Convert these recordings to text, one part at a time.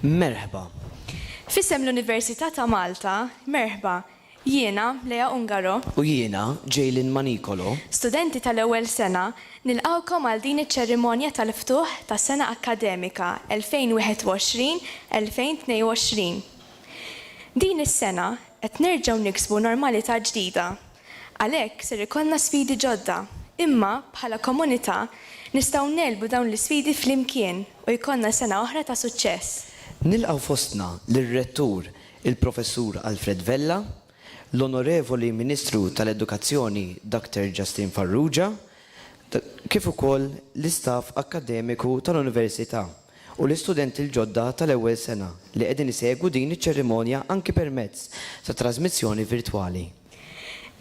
Merħba. Fissem l-Università ta' Malta, merħba, jiena Lea Ungaro, U jiena Jaylin Manikolo, studenti tal-ewwel sena, nilqawkom għal din iċ-ċerimonja tal-ftuħ tas-sena akademika 2021-2022. Din is-sena qed nerġgħu niksbu normalità ġdida. Għalhekk ser ikollna sfidi ġodda, imma bħala komunità nistgħu nelbu dawn l-isfidi flimkien u jkollna sena oħra ta' suċċess. nilqgħu fostna lir-rettur il-Professur Alfred Vella, l-Onorevoli Ministru tal-Edukazzjoni Dr. Justin Farrugia, kif ukoll l-istaff akademiku tal-Università u l-istudenti l-ġodda tal-ewwel sena li qegħdin isegwu din iċ-ċerimonja anki permezz ta' trasmissjoni virtwali.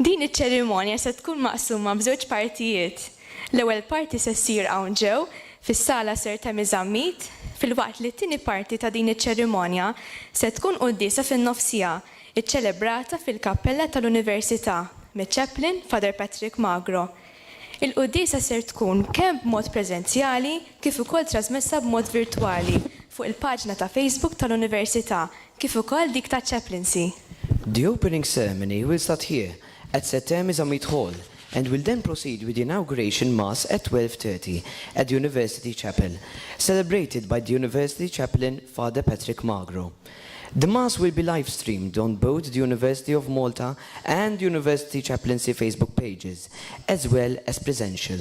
Din iċ-ċerimonja se tkun maqsuma b'żewġ partijiet. L-ewwel parti se ssir hawn ġew fis-sala Sir Temi Żammit, fil-waqt li t-tieni parti ta' din iċ-ċerimonja se tkun qudiesa fin-nofsija, iċċelebrata fil-Kappella tal-Università miċ-Chaplain Father Patrick Magro. Il-qudiesa ser tkun kemm b'mod preżenzjali kif ukoll trasmessa b'mod virtwali fuq il-paġna ta' Facebook tal-Università kif ukoll dik ta' Chaplaincy. The opening ceremony will start here at Sir Temi Żammit Hall and will then proceed with the inauguration mass at 12:30 at the University Chapel, celebrated by the University Chaplain Father Patrick Magro. The mass will be live-streamed on both the University of Malta and the University Chaplaincy Facebook pages, as well as presential.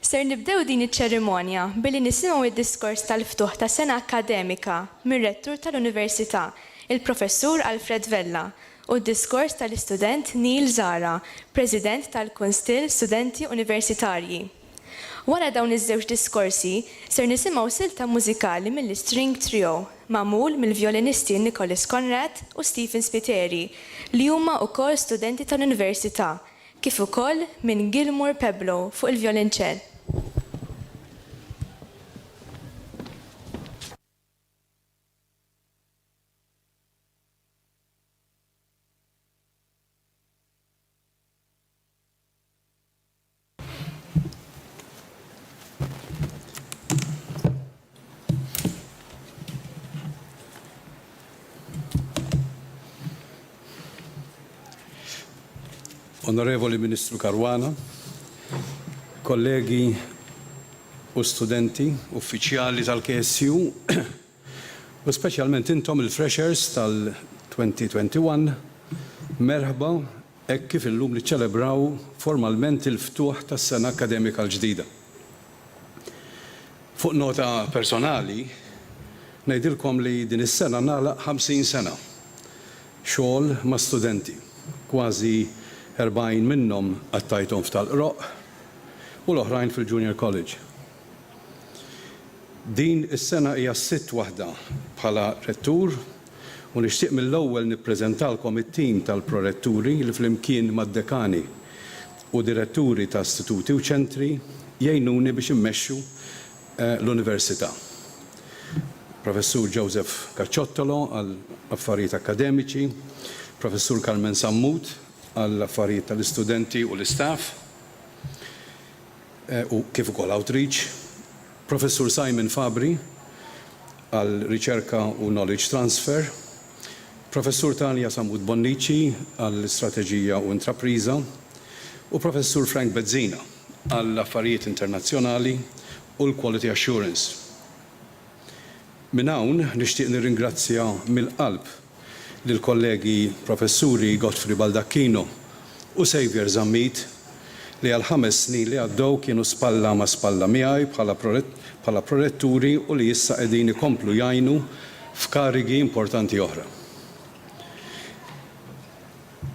Ser nibdew din iċ-ċerimonja billi nisimgħu id-diskors tal-ftuħ ta' sena akademika mir-rettur tal-Università, il-Professur Alfred Vella, u d-diskors tal-istudent Neil Zara, President tal-Kunsill Studenti Universitarji. Wara dawn iż-żewġ diskorsi, ser nisimgħu silta mużikali mill-String Trio, magħmul mill-vjolinisti Nicholas Conrad u Stephen Spiteri, li huma wkoll studenti tal-Università, kif ukoll minn Gilmour Peblo fuq il-vjolinċell. Onorevoli Ministru Caruana, kollegi u studenti, uffiċjali tal-KSU, u speċjalment intom il-freshers tal-2021, merħba hekk kif illum niċċelebraw formalment il-ftuħ tas-sena akademika l-ġdida. Fuq nota personali, ngħidilkom li din is-sena nagħlaq 50 sena xogħol ma' studenti, kważi 40 minnhom għattajthom f'Tal-Qroq u l-oħrajn fil-Junior College. Din is-sena hija sitt waħda bħala rettur u nixtieq mill-ewwel nippreżentalkom it-tim tal-proretturi li flimkien mad-dekani u diretturi ta' istituti u ċentri jgħinuni biex immexxu l-Università. Professur Joseph Cacciottolo għal affarijiet akademiċi, Professur Carmen Sammut għall-affarijiet tal-istudenti u l-istaff, u kif ukoll outreach, Professur Simon Fabri għall-riċerka u knowledge transfer, Professur Tanja Samud Bonnici għall-istrateġija u intrapriża, u Professur Frank Bezzina għall-affarijiet internazzjonali u l-quality assurance. Minn hawn nixtieq nirringrazzja mill-qalb lill-kollegi Professuri Godfrey Baldacchino u Xavier Żammit li għal 5 snin li għaddew kienu spalla ma' spalla miegħi bħala proretturi u li issa qegħdin ikomplu jgħinu f'karigi importanti oħra.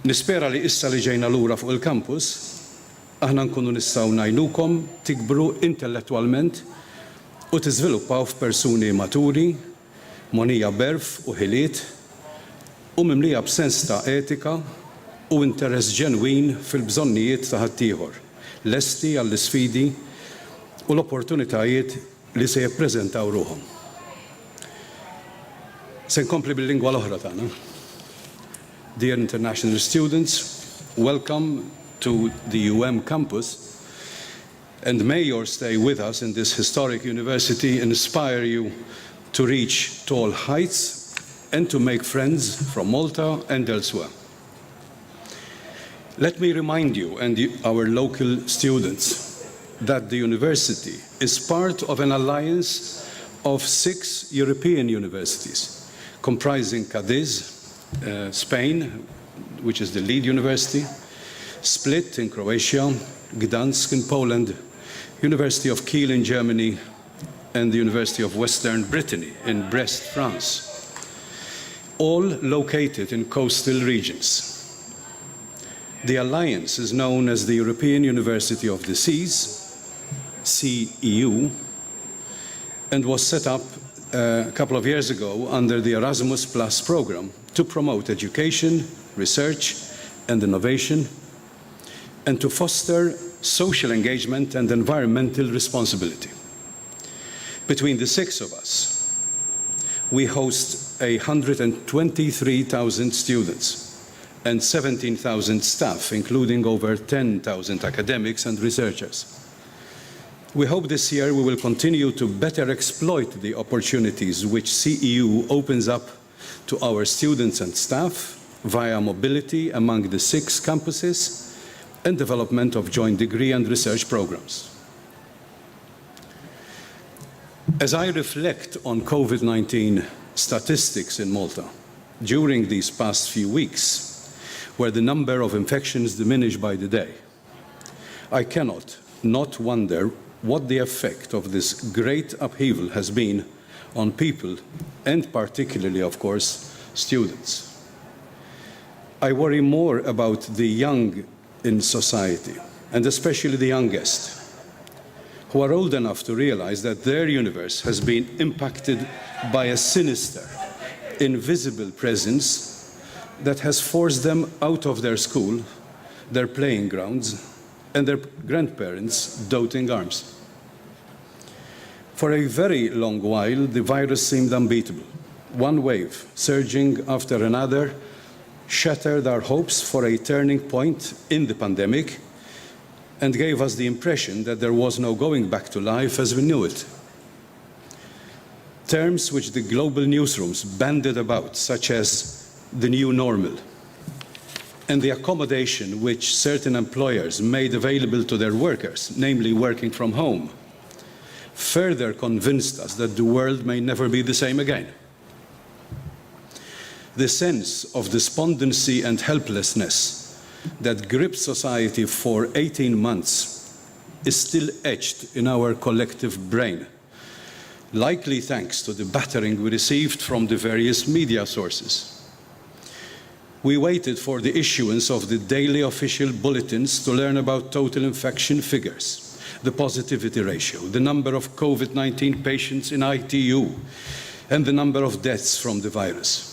Nispera li issa li ġejna lura fuq il-kampus aħna nkunu nistgħu ngħinukom tikbru intellettwalment u tiżviluppaw f'persuni maturi, monija berf u ħiliet u mimlija b'sens ta' etika u interess ġenwin fil-bżonnijiet ta' ħaddieħor, lesti għall-isfidi u l-opportunitajiet li se jippreżentaw ruhom. Se nkompli bil-lingwa l-oħra tagħna. Dear international students, welcome to the campus, and may your stay with us in this historic university inspire you to reach tall heights and to make friends from Malta and elsewhere. Let me remind you and our local students that the university is part of an alliance of 6 European universities, comprising Cadiz, Spain, which is the lead university, Split in Croatia, Gdansk in Poland, University of Kiel in Germany, and the University of Western Brittany in Brest, France, all located in coastal regions. The alliance is known as the European University of the Seas, CEU, and was set up a couple of years ago under the Erasmus Plus program to promote education, research, and innovation, and to foster social engagement and environmental responsibility. Between the 6 of us, we host 123,000 students and 17,000 staff, including over 10,000 academics and researchers. We hope this year we will continue to better exploit the opportunities which CEU opens up to our students and staff via mobility among the 6 campuses and development of joint degree and research programs. As I reflect on COVID-19 statistics in Malta during these past few weeks, where the number of infections diminished by the day, I cannot not wonder what the effect of this great upheaval has been on people, and particularly, of course, students. I worry more about the young in society, and especially the youngest, who are old enough to realize that their universe has been impacted by a sinister, invisible presence that has forced them out of their school, their playing grounds, and their grandparents' doting arms. For a very long while, the virus seemed unbeatable. One wave, surging after another, shattered our hopes for a turning point in the pandemic and gave us the impression that there was no going back to life as we knew it. Terms which the global newsrooms bandied about, such as the new normal, and the accommodation which certain employers made available to their workers, namely working from home, further convinced us that the world may never be the same again. The sense of despondency and helplessness that gripped society for 18 months is still etched in our collective brain, likely thanks to the battering we received from the various media sources. We waited for the issuance of the daily official bulletins to learn about total infection figures, the positivity ratio, the number of COVID-19 patients in ITU, and the number of deaths from the virus.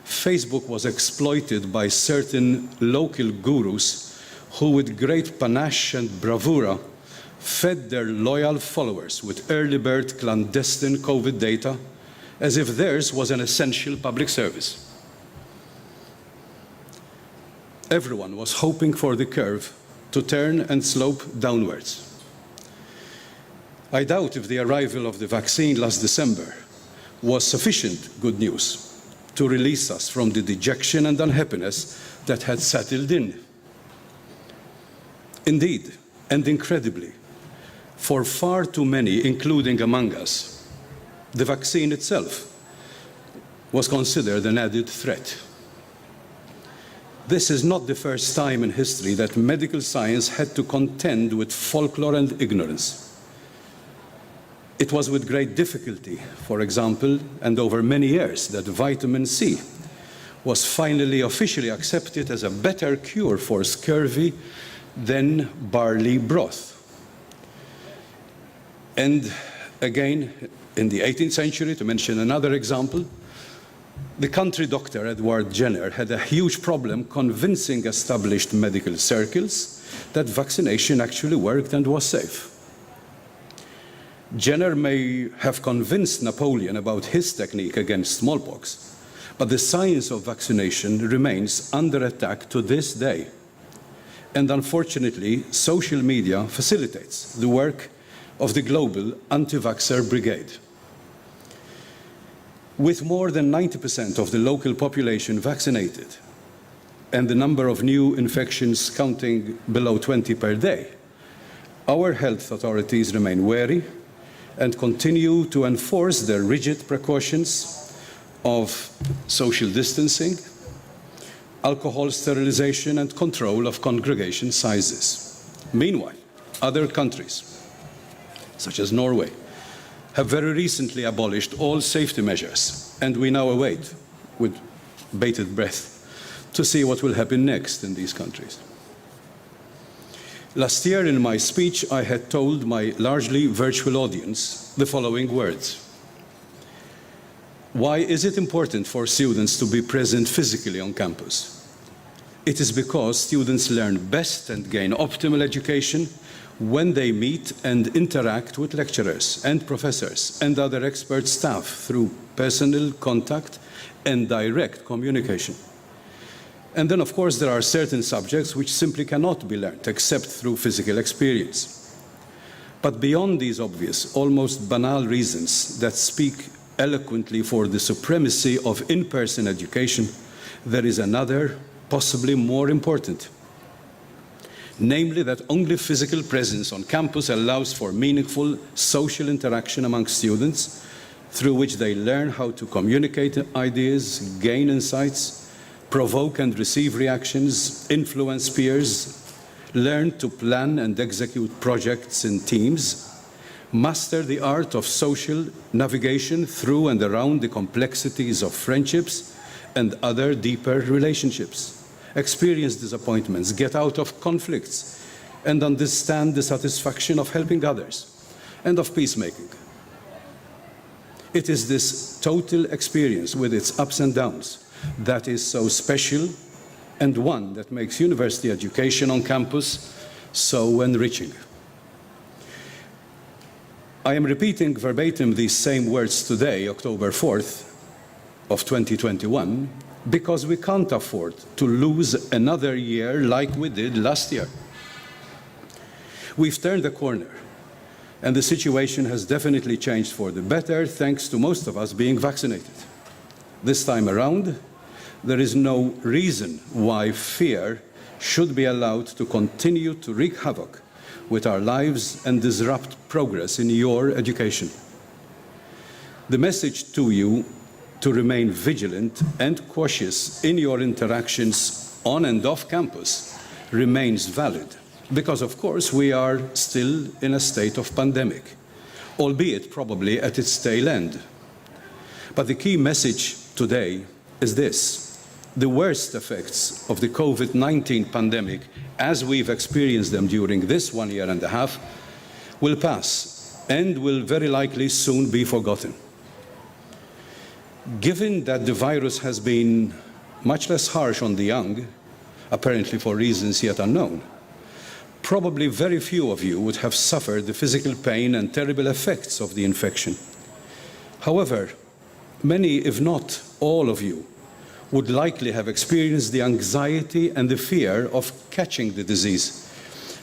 Facebook was exploited by certain local gurus who, with great panache and bravura, fed their loyal followers with early bird clandestine COVID data as if theirs was an essential public service. Everyone was hoping for the curve to turn and slope downwards. I doubt if the arrival of the vaccine last December was sufficient good news to release us from the dejection and unhappiness that had settled in. Indeed, and incredibly, for far too many, including among us, the vaccine itself was considered an added threat. This is not the first time in history that medical science had to contend with folklore and ignorance. It was with great difficulty, for example, and over many years, that vitamin C was finally officially accepted as a better cure for scurvy than barley broth. And again, in the 18th century, to mention another example, the country doctor Edward Jenner had a huge problem convincing established medical circles that vaccination actually worked and was safe. Jenner may have convinced Napoleon about his technique against smallpox, but the science of vaccination remains under attack to this day. And unfortunately, social media facilitates the work of the global anti-vaxxer brigade. With more than 90% of the local population vaccinated and the number of new infections counting below 20 per day, our health authorities remain wary and continue to enforce their rigid precautions of social distancing, alcohol sterilization, and control of congregation sizes. Meanwhile, other countries, such as Norway, have very recently abolished all safety measures, and we now await, with bated breath, to see what will happen next in these countries. Last year, in my speech, I had told my largely virtual audience the following words. Why is it important for students to be present physically on campus? It is because students learn best and gain optimal education when they meet and interact with lecturers and professors and other expert staff through personal contact and direct communication. And then, of course, there are certain subjects which simply cannot be learned except through physical experience. But beyond these obvious, almost banal reasons that speak eloquently for the supremacy of in-person education, there is another, possibly more important. Namely, that only physical presence on campus allows for meaningful social interaction among students, through which they learn how to communicate ideas, gain insights, provoke and receive reactions, influence peers, learn to plan and execute projects in teams, master the art of social navigation through and around the complexities of friendships and other deeper relationships, experience disappointments, get out of conflicts, and understand the satisfaction of helping others and of peacemaking. It is this total experience with its ups and downs that is so special and one that makes university education on campus so enriching. I am repeating verbatim these same words today, October 4th of 2021, because we can't afford to lose another year like we did last year. We've turned the corner, and the situation has definitely changed for the better, thanks to most of us being vaccinated. This time around, there is no reason why fear should be allowed to continue to wreak havoc with our lives and disrupt progress in your education. The message to you to remain vigilant and cautious in your interactions on and off campus remains valid, because of course we are still in a state of pandemic, albeit probably at its tail end. But the key message today is this: the worst effects of the COVID-19 pandemic, as we've experienced them during this 1.5 years, will pass and will very likely soon be forgotten. Given that the virus has been much less harsh on the young, apparently for reasons yet unknown, probably very few of you would have suffered the physical pain and terrible effects of the infection. However, many, if not all of you, would likely have experienced the anxiety and the fear of catching the disease,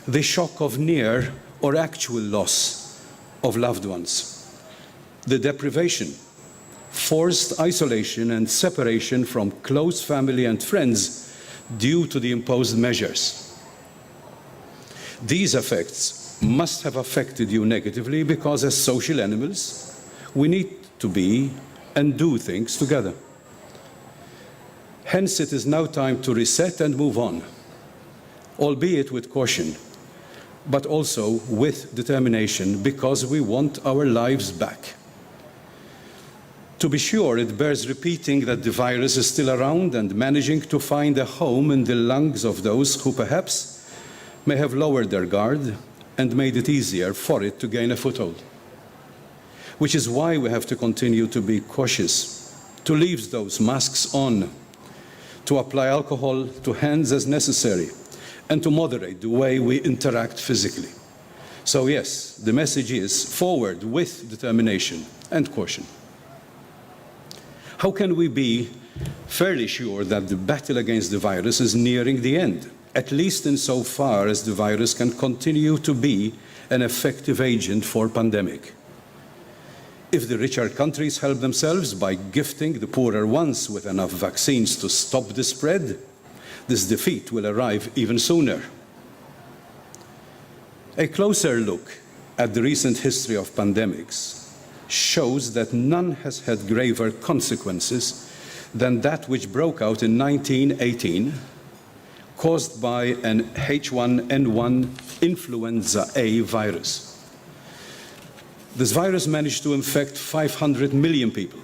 the shock of near or actual loss of loved ones, the deprivation, forced isolation and separation from close family and friends due to the imposed measures. These effects must have affected you negatively because as social animals, we need to be and do things together. Hence, it is now time to reset and move on, albeit with caution, but also with determination, because we want our lives back. To be sure, it bears repeating that the virus is still around and managing to find a home in the lungs of those who perhaps may have lowered their guard and made it easier for it to gain a foothold. Which is why we have to continue to be cautious, to leave those masks on, to apply alcohol to hands as necessary, and to moderate the way we interact physically. So yes, the message is forward with determination and caution. How can we be fairly sure that the battle against the virus is nearing the end, at least insofar as the virus can continue to be an effective agent for pandemic? If the richer countries help themselves by gifting the poorer ones with enough vaccines to stop the spread, this defeat will arrive even sooner. A closer look at the recent history of pandemics shows that none has had graver consequences than that which broke out in 1918, caused by an H1N1 influenza A virus. This virus managed to infect 500 million people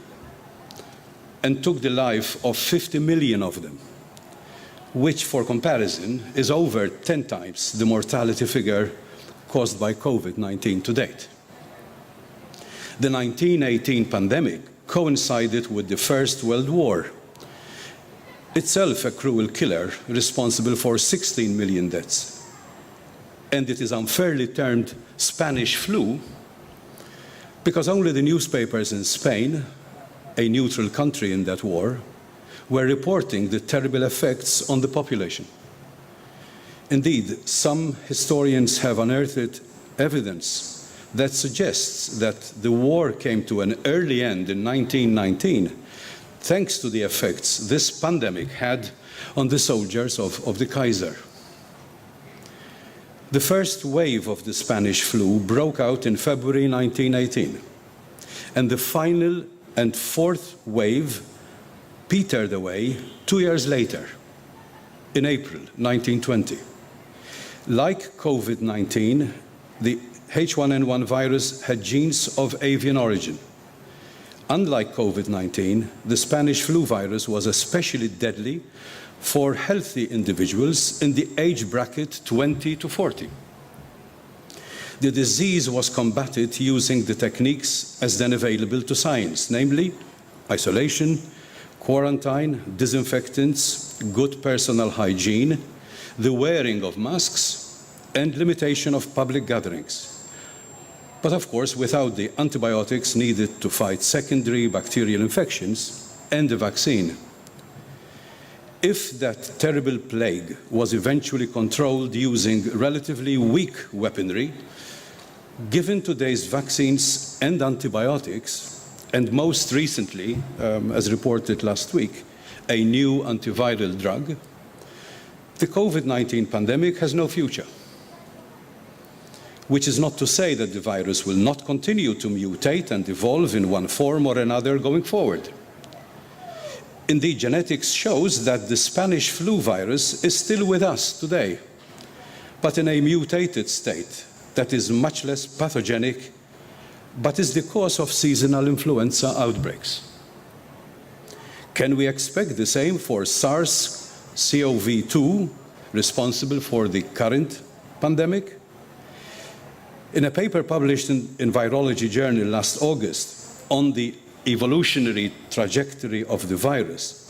and took the life of 50 million of them, which, for comparison, is over 10 times the mortality figure caused by COVID-19 to date. The 1918 pandemic coincided with the First World War, itself a cruel killer responsible for 16 million deaths. And it is unfairly termed Spanish flu because only the newspapers in Spain, a neutral country in that war, were reporting the terrible effects on the population. Indeed, some historians have unearthed evidence that suggests that the war came to an early end in 1919 thanks to the effects this pandemic had on the soldiers of the Kaiser. The first wave of the Spanish flu broke out in February 1918, and the final and fourth wave petered away 2 years later, in April 1920. Like COVID-19, the H1N1 virus had genes of avian origin. Unlike COVID-19, the Spanish flu virus was especially deadly for healthy individuals in the age bracket 20 to 40. The disease was combated using the techniques as then available to science, namely isolation, quarantine, disinfectants, good personal hygiene, the wearing of masks, and limitation of public gatherings. But of course, without the antibiotics needed to fight secondary bacterial infections and the vaccine. If that terrible plague was eventually controlled using relatively weak weaponry, given today's vaccines and antibiotics, and most recently, as reported last week, a new antiviral drug, the COVID-19 pandemic has no future. Which is not to say that the virus will not continue to mutate and evolve in one form or another going forward. Indeed, genetics shows that the Spanish flu virus is still with us today, but in a mutated state that is much less pathogenic, but is the cause of seasonal influenza outbreaks. Can we expect the same for SARS-CoV-2, responsible for the current pandemic? In a paper published in Virology Journal last August on the evolutionary trajectory of the virus,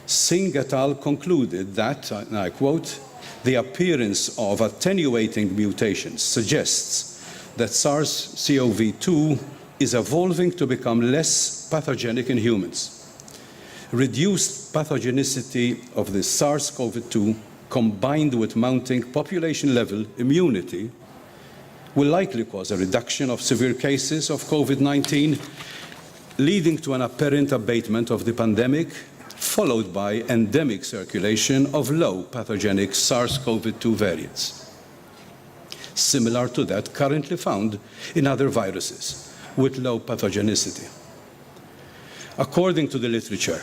Singh et al. Concluded that, and I quote, the appearance of attenuating mutations suggests that SARS-CoV-2 is evolving to become less pathogenic in humans. Reduced pathogenicity of the SARS-CoV-2 combined with mounting population-level immunity will likely cause a reduction of severe cases of COVID-19, leading to an apparent abatement of the pandemic, followed by endemic circulation of low pathogenic SARS-CoV-2 variants, similar to that currently found in other viruses with low pathogenicity. According to the literature,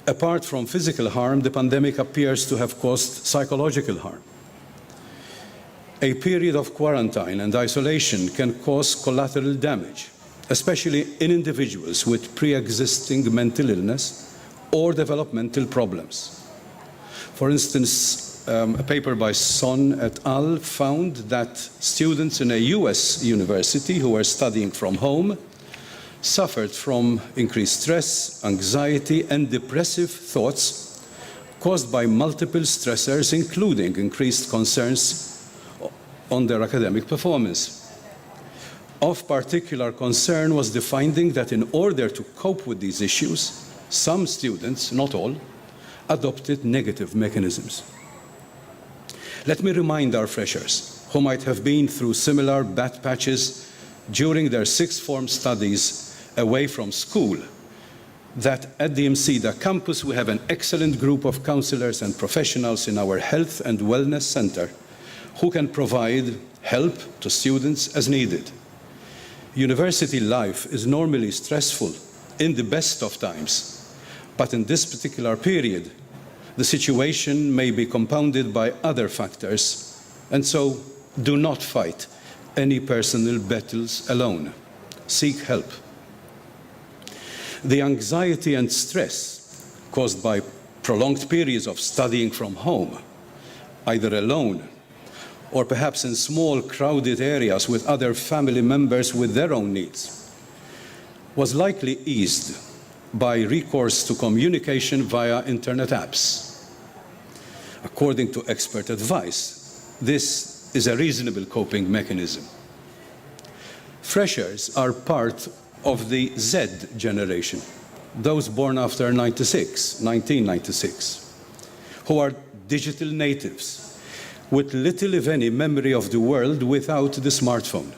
apart from physical harm, the pandemic appears to have caused psychological harm. A period of quarantine and isolation can cause collateral damage, especially in individuals with pre-existing mental illness or developmental problems. For instance, a paper by Son et al. Found that students in a US university who were studying from home suffered from increased stress, anxiety, and depressive thoughts caused by multiple stressors, including increased concerns on their academic performance. Of particular concern was the finding that in order to cope with these issues, some students, not all, adopted negative mechanisms. Let me remind our freshers, who might have been through similar bad patches during their sixth form studies away from school that at the MCEDA campus we have an excellent group of counselors and professionals in our health and wellness center who can provide help to students as needed. University life is normally stressful in the best of times, but in this particular period, the situation may be compounded by other factors, and so do not fight any personal battles alone. Seek help. The anxiety and stress caused by prolonged periods of studying from home, either alone or perhaps in small crowded areas with other family members with their own needs, was likely eased by recourse to communication via internet apps. According to expert advice, this is a reasonable coping mechanism. Freshers are part of the Z generation, those born after 1996, who are digital natives with little, if any, memory of the world without the smartphone.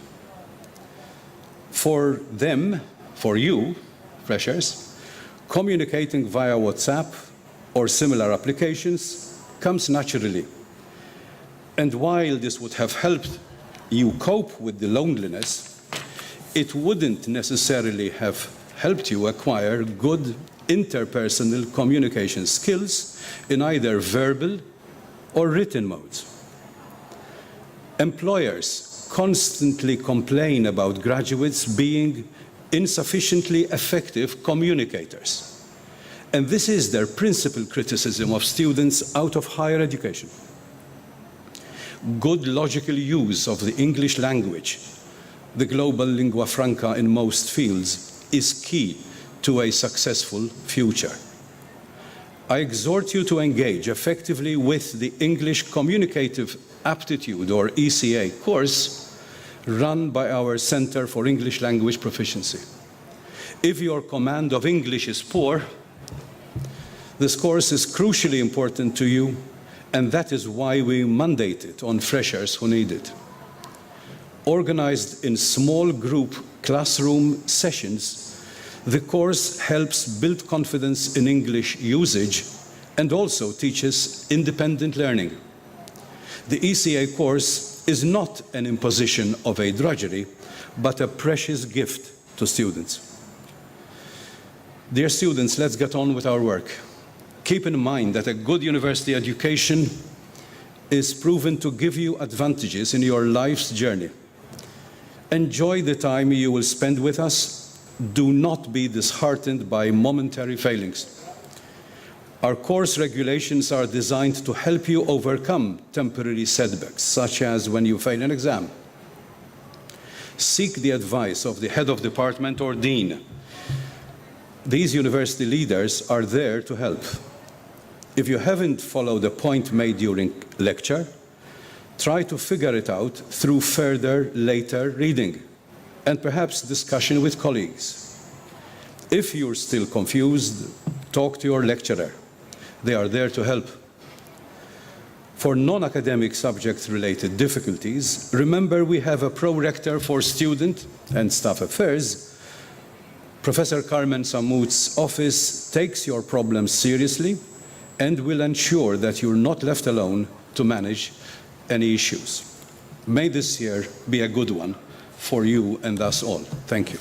For them, for you, freshers, communicating via WhatsApp or similar applications comes naturally. And while this would have helped you cope with the loneliness, it wouldn't necessarily have helped you acquire good interpersonal communication skills in either verbal or written modes. Employers constantly complain about graduates being insufficiently effective communicators. And this is their principal criticism of students out of higher education. Good logical use of the English language, the global lingua franca in most fields, is key to a successful future. I exhort you to engage effectively with the English Communicative Aptitude, or ECA, course run by our Center for English Language Proficiency. If your command of English is poor, this course is crucially important to you, and that is why we mandate it on freshers who need it. Organized in small group classroom sessions, the course helps build confidence in English usage and also teaches independent learning. The ECA course is not an imposition of a drudgery, but a precious gift to students. Dear students, let's get on with our work. Keep in mind that a good university education is proven to give you advantages in your life's journey. Enjoy the time you will spend with us. Do not be disheartened by momentary failings. Our course regulations are designed to help you overcome temporary setbacks, such as when you fail an exam. Seek the advice of the head of department or dean. These university leaders are there to help. If you haven't followed a point made during lecture, try to figure it out through further later reading and perhaps discussion with colleagues. If you're still confused, talk to your lecturer. They are there to help. For non-academic subject-related difficulties, remember we have a pro-rector for student and staff affairs. Professor Carmen Samut's office takes your problems seriously and will ensure that you're not left alone to manage any issues. May this year be a good one for you and us all. Thank you.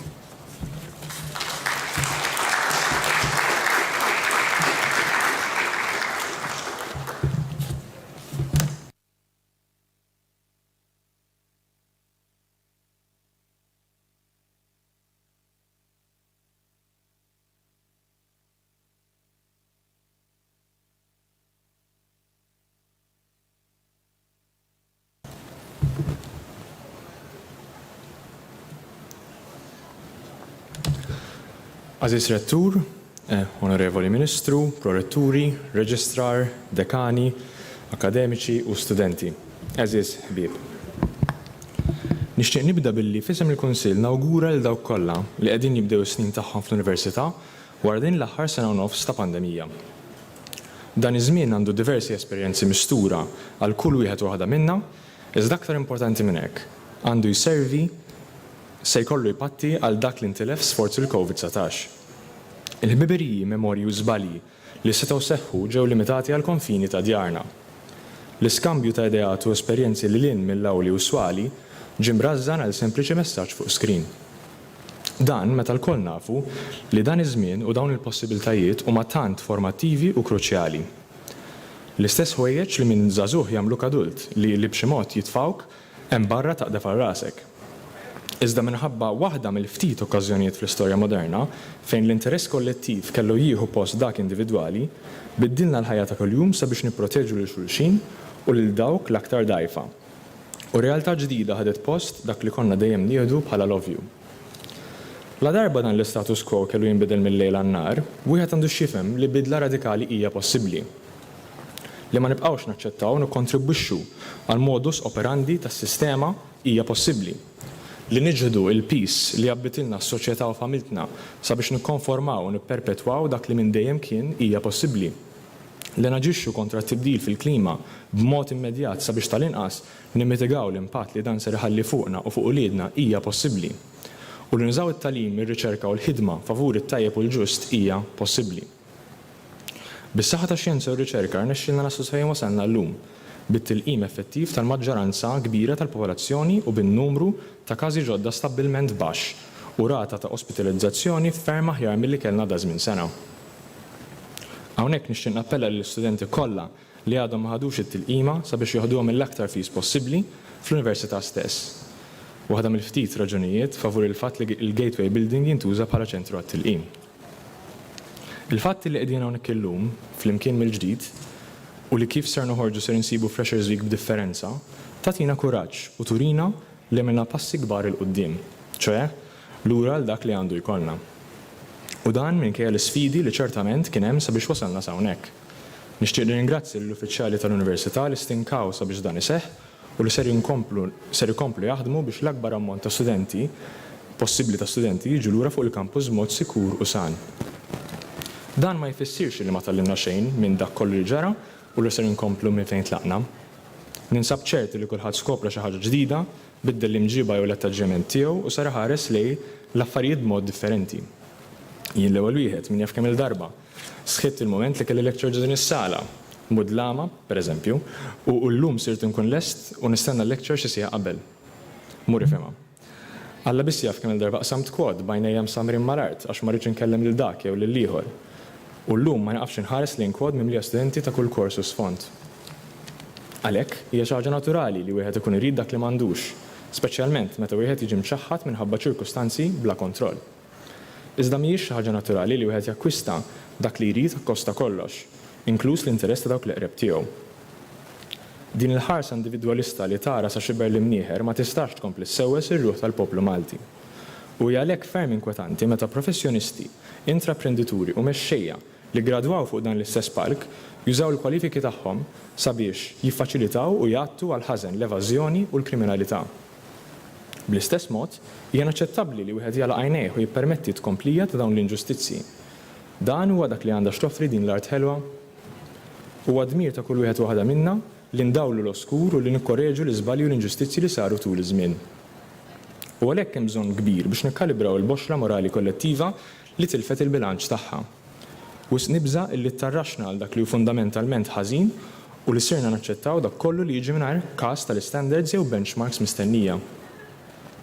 Aziz Rettur, Onorevoli Ministru, Proretturi, Reġistrar, Dekani, Akademiċi u Studenti. Aziz ħbieb. Nixtieq nibda billi fisem il-Kunsill nawgura lil dawk kollha li qegħdin jibdew is-snin tagħhom fl-Università wara din l-aħħar sena u nofs ta' pandemija. Dan iż-żmien għandu diversi esperjenzi mistura għal kull wieħed waħda minnha, iżda aktar importanti minn hekk, għandu jservi se jkollu jpatti għal dak li ntilef sforzi l-COVID-19. Il-ħbiberiji, memorji u żbalji li setgħu seħħu ġew limitati għal konfini ta' djarna. L-iskambju ta' ideat u esperjenzi li lin mill-awli u swali ġie mrażżan għal sempliċi messaġġ fuq screen. Dan meta l-koll nafu li dan iż-żmien u dawn il-possibiltajiet huma tant formattivi u kruċjali. L-istess ħwejjeġ li minn żagħżugħ jagħmluk adult li b'xi mod jitfawk hemm barra taqdef għal rasek. Iżda minħabba waħda mill-ftit okkażjonijiet fl-istorja moderna fejn l-interess kollettiv kellu jieħu post dak individwali, biddilna l-ħajja ta' kuljum sabiex nipproteġu lil xulxin u lil dawk l-aktar dgħajfa. U realtà ġdida ħadet post dak li konna dejjem nieħdu bħala love you. La darba dan l-status quo kellu jinbidel mill-lejl għan-nar, wieħed għandu x'jifhem li bidla radikali hija possibbli. Li ma nibqgħux naċċettaw u nikkontribwixxu għal modus operandi tas-sistema hija possibbli. Li niġħdu il-peace li jabbitilna s-soċjetà u familtna sabiex nikkonformaw u nipperpetwaw dak li minn dejjem kien hija possibbli. Li naġixxu kontra t-tibdil fil-klima b'mod immedjat sabiex tal-inqas nimmitigaw l-impatt li dan ser iħalli fuqna u fuq uliedna hija possibbli. U li nużaw it-tagħlim, ir-riċerka u l-ħidma favur it-tajjeb u l-ġust hija possibbli. Bis-saħħa tax-xjenza u r-riċerka rnexxielna naslu fejn wasalna llum bit-tilqim effettiv tal-maġġoranza kbira tal-popolazzjoni u bin-numru ta' każi ġodda stabbilment baxx u rata ta' ospitalizzazzjoni ferm aħjar milli kellna da żmien sena. Hawnhekk nixtieq nappella lill-istudenti kollha li għadhom ma ħadux it-tilqima sabiex jieħduhom mill-aktar fis possibbli fl-università stess. Waħda mill-ftit raġunijiet favur il-fatt li il-Gateway Building jintuża bħala ċentru għat-tilqim. Il-fatt li qegħdin hawnhekk illum flimkien mill-ġdid u li kif ser noħorġu ser insibu Freshers Week b'differenza, tagħtina kuraġġ u turina li għamilna passi kbar il qudiem, ċoe lura l dak li għandu jkollna. U dan minkejja l-isfidi li ċertament kien hemm sabiex wasalna sa hawnhekk. Nixtieq ringrazzja l-uffiċjali tal-Università li stinkaw sabiex dan iseħħ u li ser ikomplu jaħdmu biex l-akbar ammont ta' studenti possibbli ta' studenti jiġu lura fuq il-kampus b'mod sikur u san. Dan ma jfissirx li ma tallimna xejn minn dak kollu li ġara u li ser inkomplu minn fejn tlaqna. Ninsab ċerti li kulħadd skopra xi ħaġa ġdida, biddel l-imġiba jew l-attaġġament tiegħu u sar ħares lej l-affarijiet b'mod differenti. Jien l-ewwel wieħed min jaf kemm il-darba sħitt il-mument li kelli lecture din is-sala, mudlama, pereżempju, u llum sirt inkun lest u nistenna l-lecture xi sija qabel. Mur ifhimha. Alla biss jaf kemm il-darba qsamt kwod bajnejja msamrin mal-art għax ma rridx inkellem lil dak jew lil ieħor. U llum ma naqafx inħares lejn kwod mimlija studenti ta' kull kors u sfond. Għalhekk hija xi ħaġa naturali li wieħed ikun irid dak li m'għandux, speċjalment meta wieħed jiġi mċaħħad minħabba ċirkustanzi bla kontroll. Iżda mhijiex xi ħaġa naturali li wieħed jakkwista dak li jrid akkosta kollox, inkluż l-interess ta' dawk li qreb tiegħu. Din il-ħarsa individwalista li tara sa xiber l-imnieħer ma tistax tkompli ssewwes ir-ruħ tal-poplu Malti. U għalhekk ferm inkwetanti meta professjonisti, intraprendituri u mexxejja li gradwaw fuq dan l-istess palk jużaw il-kwalifiki tagħhom sabiex jiffaċilitaw u jgħattu għal ħażen l-evażjoni u l-kriminalità. Bl-istess mod, hija naċċettabbli li wieħed jagħlaq għajnejh u jippermetti tkomplija ta' dawn l-inġustizzi. Dan huwa dak li għandha x'toffri din l-art ħelwa. Huwa dmir ta' kull wieħed waħda minna li ndawlu l-oskur u li nikkorreġu l-iżbalji u l-inġustizzi li saru tul iż-żmien. U għalhekk hemm bżonn kbir biex nikkalibraw il-boxra morali kollettiva li tilfet il-bilanċ tagħha. U nibża illi ttarraxna għal dak li hu fundamentalment ħażin u li sirna naċċettaw dak kollu li jiġi mingħajr każ tal-standards jew benchmarks mistennija.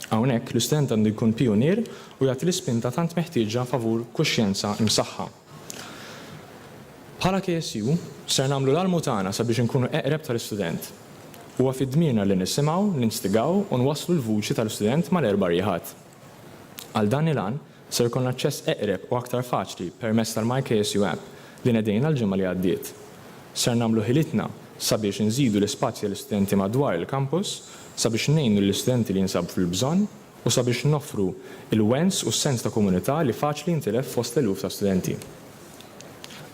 Hawnhekk l-istudent għandu jkun pionier u jagħti l-ispinta tant meħtieġa favur kuxjenza imsaħħa. Bħala KSU ser nagħmlu l-almu tagħna sabiex inkunu eqreb tal-istudent. Huwa fid-dmirna li nisimgħu, ninstigaw u nwasslu l-vuċi tal-istudent mal-erba' rieħat. Għal dan il-għan ser jkollna aċċess eqreb u aktar faċli permezz tal-MyKSU app li nedejna l-ġimgħa li għaddiet. Ser nagħmlu ħilitna sabiex inżidu l-ispazji l-istudenti madwar il-kampus, sabiex ngħinu l-istudenti li jinsabu fil-bżonn u sabiex noffru il-wens u s-sens ta' komunità li faċli jintilef fost eluf ta' studenti.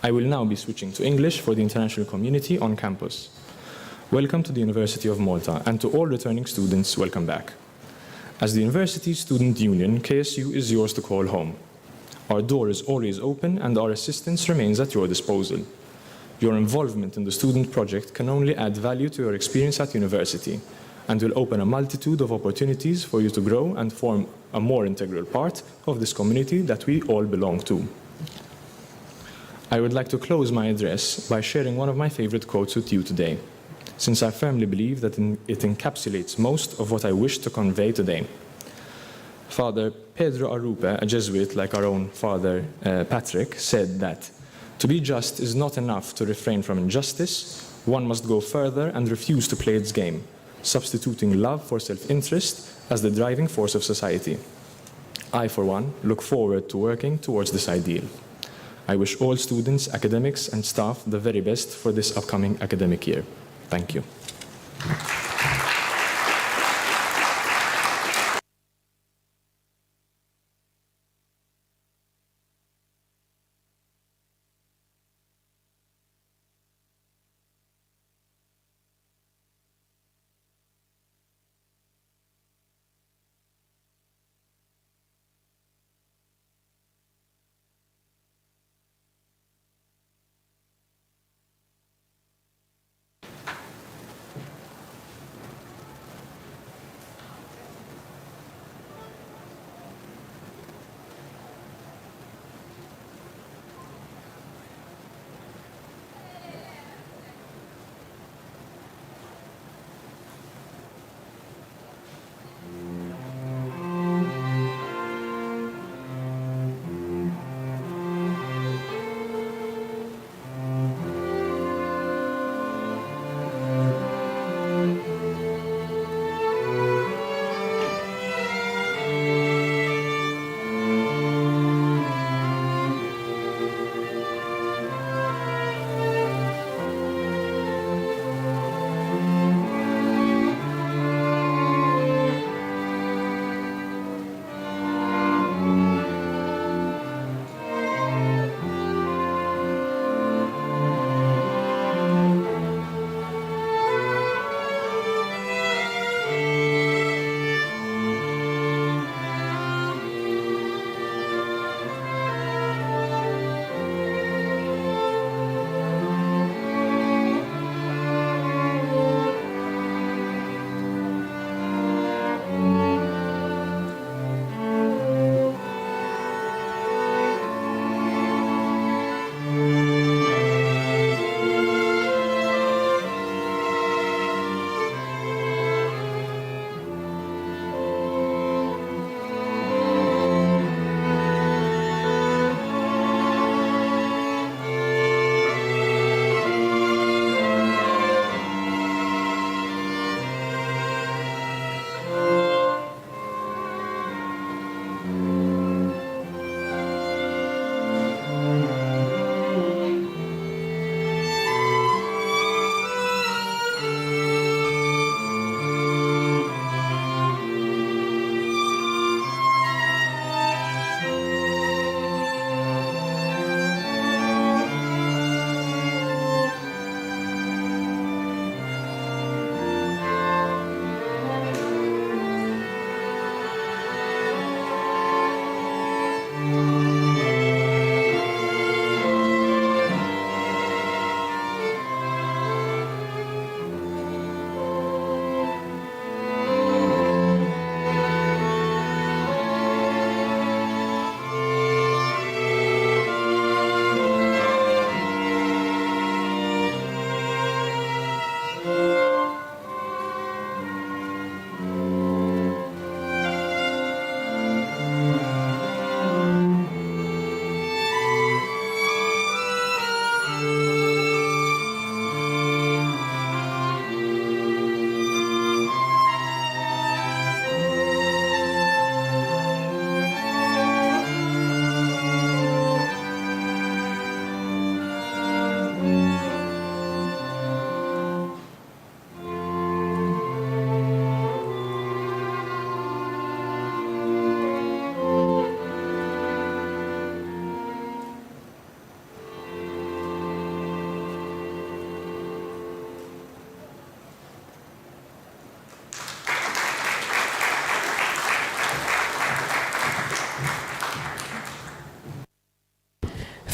I will now be switching to English for the international community on campus. Welcome to the University of Malta, and to all returning students, welcome back. As the University Student Union, KSU is yours to call home. Our door is always open and our assistance remains at your disposal. Your involvement in the student project can only add value to your experience at university, and will open a multitude of opportunities for you to grow and form a more integral part of this community that we all belong to. I would like to close my address by sharing one of my favorite quotes with you today, since I firmly believe that it encapsulates most of what I wish to convey today. Father Pedro Arrupe, a Jesuit like our own Father Patrick, said that to be just is not enough to refrain from injustice. One must go further and refuse to play its game, substituting love for self-interest as the driving force of society. I, for one, look forward to working towards this ideal. I wish all students, academics, and staff the very best for this upcoming academic year. Thank you.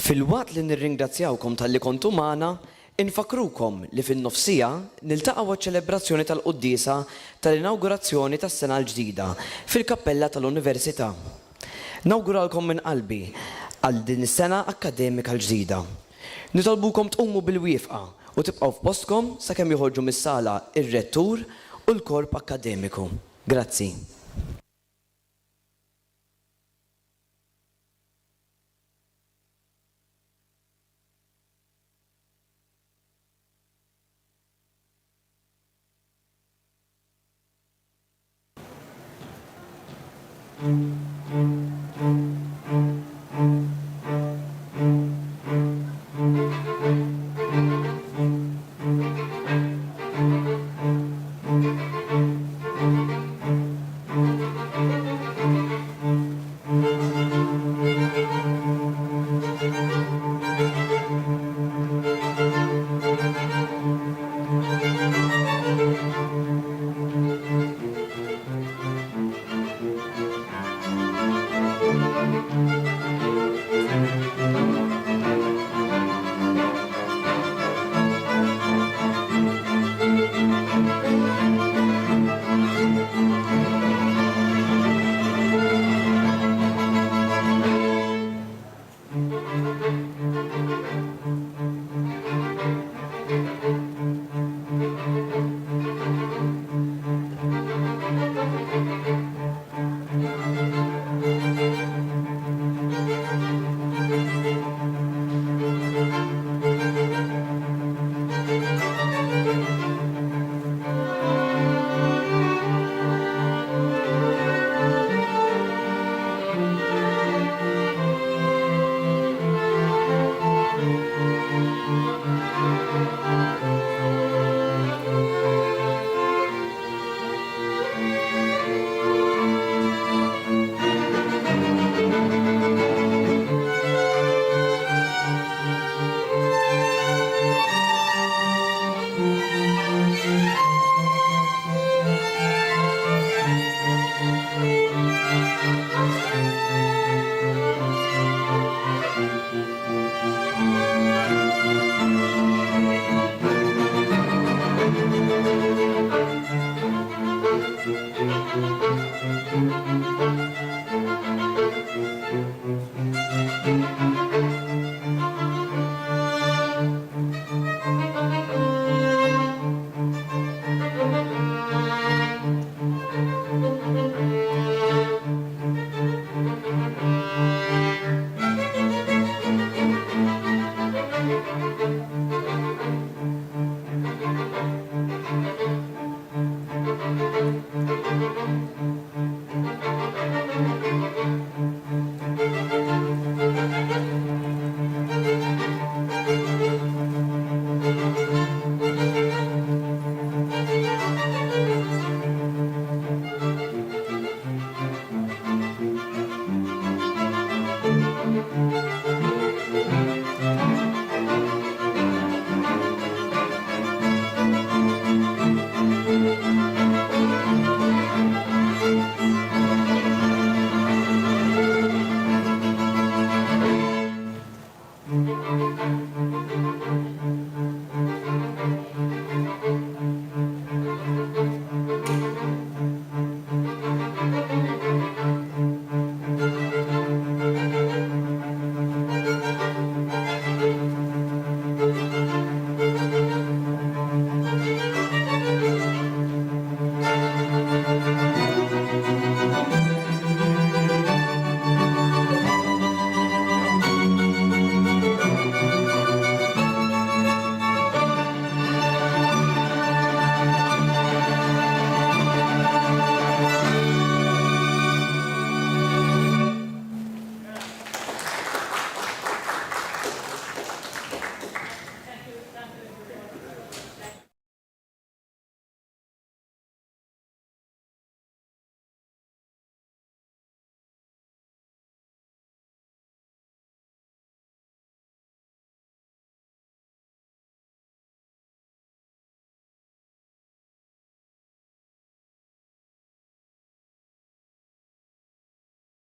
Fil-waqt li nirringrazzjawkom tal-li kontu magħna, Infakrukom li fin-nofsija niltaqgħu ċ-ċelebrazzjoni tal-quddiesa tal-inawgurazzjoni tas-sena l-ġdida fil-Kappella tal-Università. Nawguralkom minn qalbi għal din is-sena akkademika l-ġdida. Nitolbukom tqumu bil-wieqfa u tibqgħu f'postkom sakemm joħorġu mis-sala ir-rettur u l-korp akkademiku. Grazzi.